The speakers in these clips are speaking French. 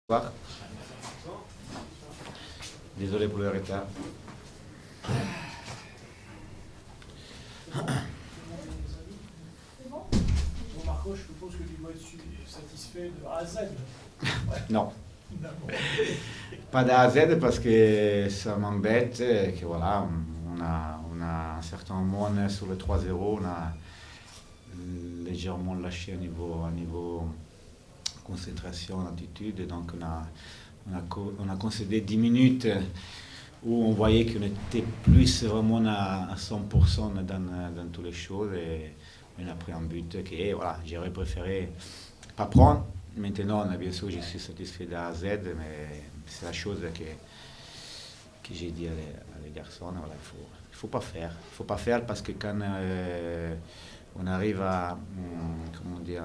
Bonsoir. Désolé pour le retard. Bon, Marco, je suppose que tu dois être satisfait de A à Z. Non, D'accord. pas d'A à Z parce que ça m'embête que voilà, on a un certain moment sur le 3-0, on a légèrement lâché au niveau concentration, attitude, et donc on a concédé 10 minutes où on voyait qu'on était plus vraiment à 100% dans toutes les choses et on a pris un but que voilà, j'aurais préféré pas prendre. Maintenant, bien sûr, je suis satisfait d'A à Z, mais c'est la chose que j'ai dit à les garçons, voilà, il faut pas faire. Il faut pas faire parce que quand on arrive comment dire,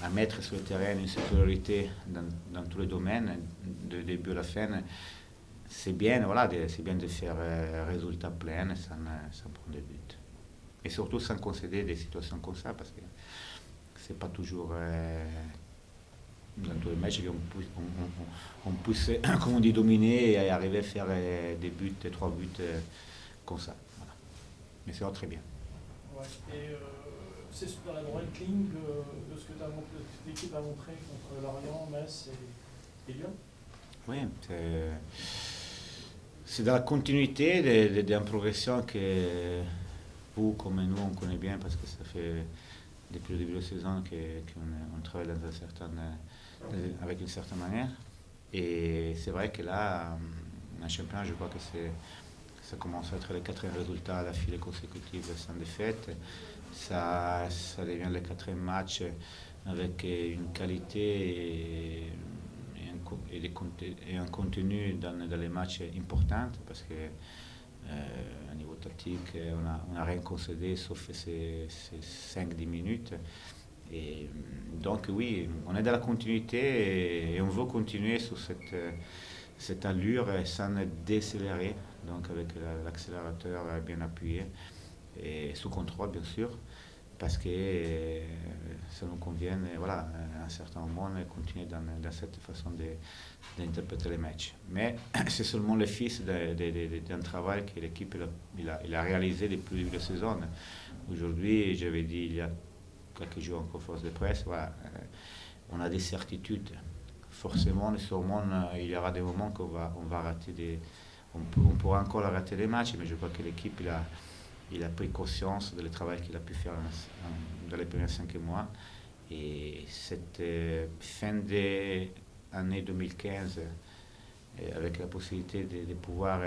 à mettre sur le terrain une supériorité dans tous les domaines, du début à la fin, c'est bien, voilà, c'est bien de faire résultat plein sans prendre de but. Et surtout sans concéder des situations comme ça, parce que c'est pas toujours dans tous les matchs on puisse, comme on dit, dominer et arriver à faire des buts, 3 buts comme ça. Voilà. Mais c'est très bien. Ouais. Et c'est dans la droite ligne de ce que l'équipe a montré contre Lorient, Metz et Lyon. Oui, c'est dans la continuité d'une progression que vous, comme nous, on connaît bien parce que ça fait depuis le début de la saison qu'on travaille avec une certaine manière. Et c'est vrai que là, en championnat, je crois que ça commence à être le quatrième résultat à la file consécutive sans défaite. Ça devient le quatrième match avec une qualité et un contenu dans les matchs importants parce que à niveau tactique, on n'a rien concédé sauf ces 5-10 minutes. Et donc oui, on est dans la continuité et on veut continuer sur cette allure sans décélérer, donc avec l'accélérateur bien appuyé et sous contrôle bien sûr, parce que ça nous convient, voilà, à un certain moment, continuer dans cette façon d'interpréter les matchs. Mais c'est seulement le fils d'un travail que l'équipe il a réalisé depuis le début de la saison. Aujourd'hui, j'avais dit il y a quelques jours en conférence de presse, voilà, on a des certitudes. Forcément et sûrement, il y aura des moments qu'on va rater on pourra encore rater des matchs, mais je crois que l'équipe il a pris conscience du travail qu'il a pu faire dans les premiers 5 mois. Et cette fin d'année 2015, avec la possibilité de pouvoir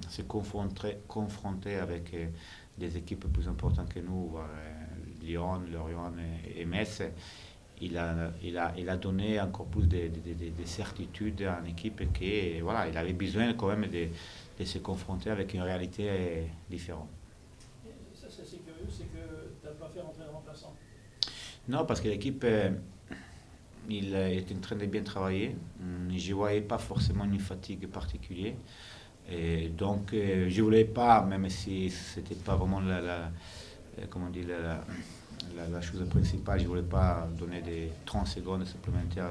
se confronter avec des équipes plus importantes que nous, voire Lyon, Lorient et Metz, il a donné encore plus de certitudes à une équipe qui, voilà, il avait besoin quand même de se confronter avec une réalité différente. Et ça, c'est assez curieux, c'est que tu n'as pas fait rentrer de remplaçant. Non, parce que l'équipe, il était en train de bien travailler. Je ne voyais pas forcément une fatigue particulière. Et donc, je ne voulais pas, même si ce n'était pas vraiment comment on dit, la chose principale, je ne voulais pas donner des 30 secondes supplémentaires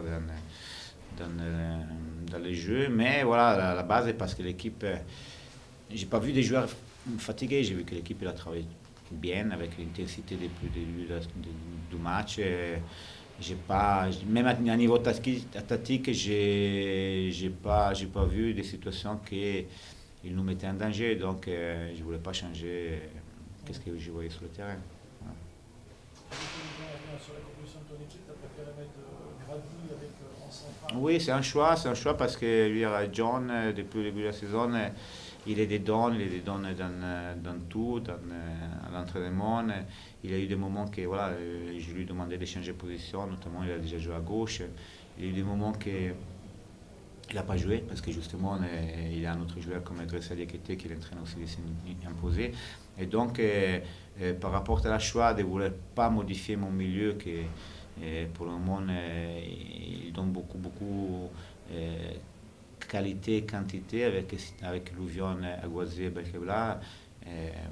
dans les jeux. Mais voilà, la base est parce que l'équipe, je n'ai pas vu des joueurs fatigués, j'ai vu que l'équipe a travaillé bien avec l'intensité depuis le début du match. J'ai pas, même à niveau tactique, j'ai pas vu des situations qui nous mettaient en danger. Donc, je voulais pas changer qu'est-ce que je voyais sur le terrain. Voilà. Sur la composition de ton équipe, tu as préféré mettre Grady en centrale. Oui, c'est un choix parce que je veux dire, John, depuis le début de la saison, il est dedans dans tout, à l'entraînement. Il a eu des moments que voilà, je lui ai demandé de changer de position, notamment il a déjà joué à gauche. Il y a eu des moments qu'il n'a pas joué parce que justement il y a un autre joueur comme Dressa Diakité qui est en train aussi de s'imposer. Et donc par rapport à la choix de ne vouloir pas modifier mon milieu, que pour le moment il donne beaucoup qualité, quantité avec Louvion, Aguazé, Belkebla.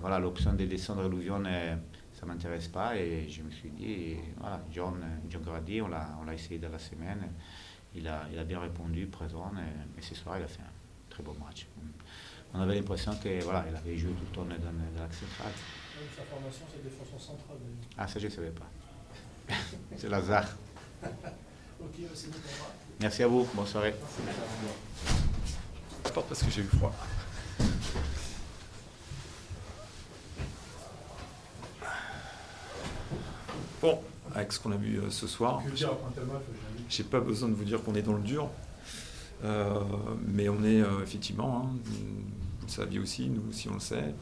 Voilà, l'option de descendre Louvion, ça ne m'intéresse pas et je me suis dit, voilà, John Grady, on l'a essayé dans la semaine il a bien répondu, présent, et ce soir, il a fait un très beau match. On avait l'impression qu'il avait joué tout le temps dans l'axe central. Sa formation, c'est défenseur central. Ah, ça, je ne savais pas. C'est Lazare. Ok, c'est bon pour moi. Merci à vous, bonne soirée. Je porte parce que j'ai eu froid. Bon, avec ce qu'on a vu ce soir, j'ai pas besoin de vous dire qu'on est dans le dur, mais on est effectivement, vous le saviez aussi, nous aussi on le sait.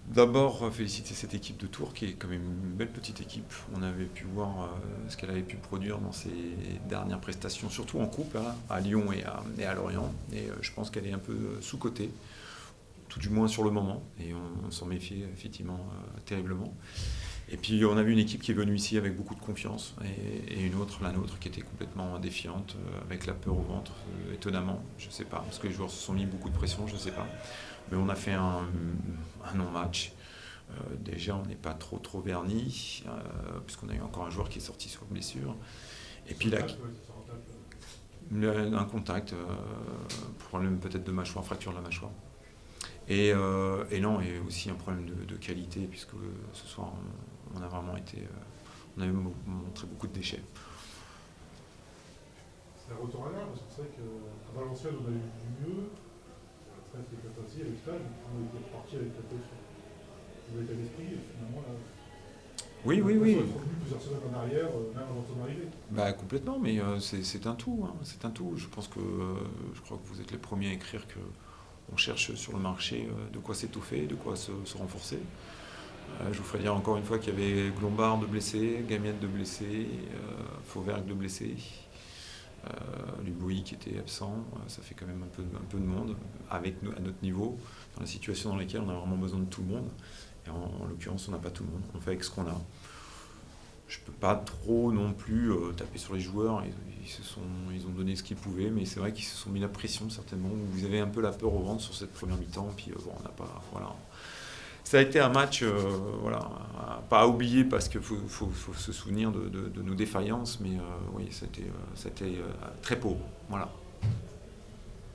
D'abord, féliciter cette équipe de Tours qui est quand même une belle petite équipe. On avait pu voir ce qu'elle avait pu produire dans ses dernières prestations, surtout en coupe, à Lyon et à Lorient. Et je pense qu'elle est un peu sous-cotée, tout du moins sur le moment. Et on s'en méfiait effectivement terriblement. Et puis on a vu une équipe qui est venue ici avec beaucoup de confiance et une autre, la nôtre, qui était complètement défiante, avec la peur au ventre, étonnamment. Je ne sais pas, parce que les joueurs se sont mis beaucoup de pression, je ne sais pas. Mais on a fait un non-match. Déjà, on n'est pas trop verni, puisqu'on a eu encore un joueur qui est sorti sur blessure. Et puis là, un contact, problème peut-être de mâchoire, fracture de la mâchoire. Et non, et aussi un problème de qualité, puisque ce soir, on a vraiment été, on avait montré beaucoup de déchets. C'est un retour à l'heure, parce que c'est vrai qu'à Valenciennes, on a eu du mieux. Avec la Tati, avec Stade, on était parti avec la tête sur l'état d'esprit, et finalement, là. Oui. On est revenu plusieurs semaines en arrière, même avant ton arrivée. Bah, complètement, mais c'est un tout. C'est un tout. Je pense que je crois que vous êtes les premiers à écrire qu'on cherche sur le marché de quoi s'étoffer, de quoi se renforcer. Je vous ferai dire encore une fois qu'il y avait Glombard de blessé, Gamiette de blessé, Fauvergue de blessé. Luboï qui était absent, ça fait quand même un peu de monde avec à notre niveau, dans la situation dans laquelle on a vraiment besoin de tout le monde. Et en l'occurrence, on n'a pas tout le monde. On fait avec ce qu'on a. Je ne peux pas trop non plus taper sur les joueurs. Ils ont donné ce qu'ils pouvaient, mais c'est vrai qu'ils se sont mis la pression certainement. Vous avez un peu la peur au ventre sur cette première mi-temps. Puis on n'a pas. Voilà. Ça a été un match, pas à oublier parce qu'il faut se souvenir de nos défaillances, mais oui, c'était très pauvre. Voilà.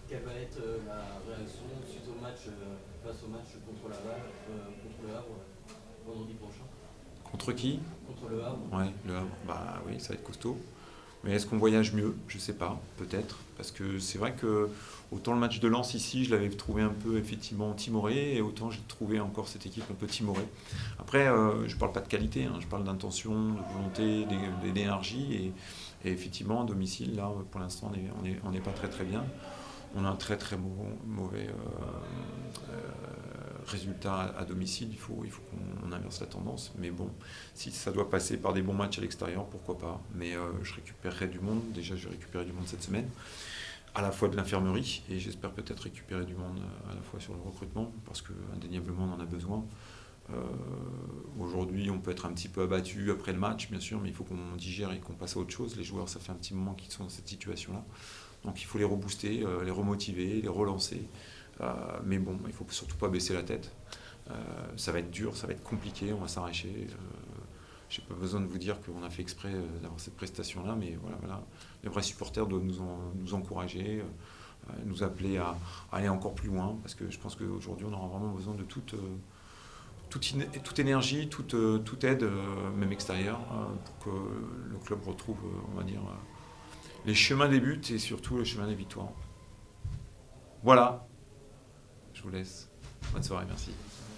Quelle va être la réaction suite au match, face au match contre le Havre, vendredi prochain? Contre qui? Contre le Havre. Ouais, le Havre. Bah oui, ça va être costaud. Mais est-ce qu'on voyage mieux? Je ne sais pas, peut-être. Parce que c'est vrai que autant le match de Lens ici, je l'avais trouvé un peu effectivement timoré, et autant j'ai trouvé encore cette équipe un peu timorée. Après, je ne parle pas de qualité, je parle d'intention, de volonté, d'énergie. Et effectivement, à domicile, là, pour l'instant, on n'est pas très bien. On a un très mauvais résultat à domicile. Il faut qu'on inverse la tendance. Mais bon, si ça doit passer par des bons matchs à l'extérieur, pourquoi pas. Mais je récupérerai du monde. Déjà, je vais récupérer du monde cette semaine, à la fois de l'infirmerie, et j'espère peut-être récupérer du monde à la fois sur le recrutement, parce qu'indéniablement, on en a besoin. Aujourd'hui, on peut être un petit peu abattu après le match, bien sûr, mais il faut qu'on digère et qu'on passe à autre chose. Les joueurs, ça fait un petit moment qu'ils sont dans cette situation-là. Donc il faut les rebooster, les remotiver, les relancer. Mais bon, il ne faut surtout pas baisser la tête. Ça va être dur, ça va être compliqué, on va s'arracher. Je n'ai pas besoin de vous dire qu'on a fait exprès d'avoir cette prestation-là, mais voilà. Les vrais supporters doivent nous encourager, nous appeler à aller encore plus loin, parce que je pense qu'aujourd'hui, on aura vraiment besoin de toute énergie, toute aide, même extérieure, pour que le club retrouve, on va dire, les chemins des buts et surtout les chemins des victoires. Voilà. Je vous laisse. Bonne soirée, merci.